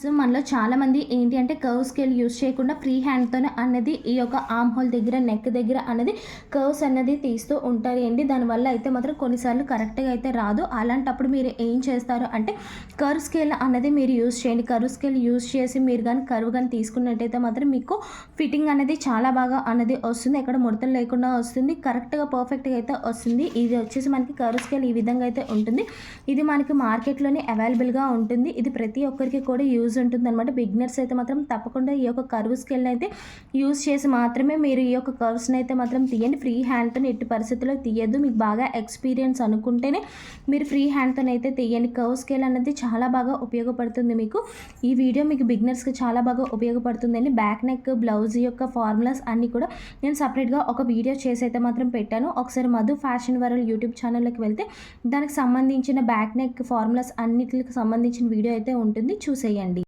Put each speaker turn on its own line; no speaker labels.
So మనలో చాలామంది ఏంటి అంటే కర్వ్ స్కేల్ యూస్ చేయకుండా ఫ్రీ హ్యాండ్తోనే అన్నది ఈ యొక్క ఆర్మ్ హోల్ దగ్గర నెక్ దగ్గర అన్నది కర్వ్స్ అన్నది తీస్తూ ఉంటారు అండి. దానివల్ల అయితే మాత్రం కొన్నిసార్లు కరెక్ట్గా అయితే రాదు. అలాంటప్పుడు మీరు ఏం చేస్తారు అంటే కర్వ్ స్కేల్ అన్నది మీరు యూస్ చేయండి. కర్వ్ స్కేల్ యూస్ చేసి మీరు కానీ కర్వ్ కానీ తీసుకున్నట్టయితే మాత్రం మీకు ఫిట్టింగ్ అనేది చాలా బాగా అన్నది వస్తుంది. ఎక్కడ ముడతలు లేకుండా వస్తుంది. కరెక్ట్గా పర్ఫెక్ట్గా అయితే వస్తుంది. ఇది వచ్చేసి మనకి కర్వ్ స్కేల్ ఈ విధంగా అయితే ఉంటుంది. ఇది మనకి మార్కెట్లోనే అవైలబుల్గా ఉంటుంది. ఇది ప్రతి ఒక్కరికి కూడా యూజ్ ఉంటుంది అనమాట. బిగినర్స్ అయితే మాత్రం తప్పకుండా ఈ యొక్క కర్వ్ స్కేల్ని అయితే యూజ్ చేసి మాత్రమే మీరు ఈ యొక్క కర్వ్స్ని అయితే మాత్రం తీయండి. ఫ్రీ హ్యాండ్తో ఎట్టి పరిస్థితుల్లో తీయద్దు. మీకు బాగా ఎక్స్పీరియన్స్ అనుకుంటేనే మీరు ఫ్రీ హ్యాండ్తో అయితే తీయండి. కర్వ్ స్కేల్ అనేది చాలా బాగా ఉపయోగపడుతుంది మీకు. ఈ వీడియో మీకు బిగినర్స్కి చాలా బాగా ఉపయోగపడుతుందండి. బ్యాక్ నెక్ బ్లౌజ్ యొక్క ఫార్ములాస్ అన్నీ కూడా నేను సపరేట్గా ఒక వీడియో చేసి అయితే మాత్రం పెట్టాను. ఒకసారి మధు ఫ్యాషన్ వరల్డ్ యూట్యూబ్ ఛానల్లోకి వెళ్తే దానికి సంబంధించిన బ్యాక్ నెక్ ఫార్ములాస్ అన్నిటికి సంబంధించిన వీడియో అయితే ఉంటుంది, చూసేయండి.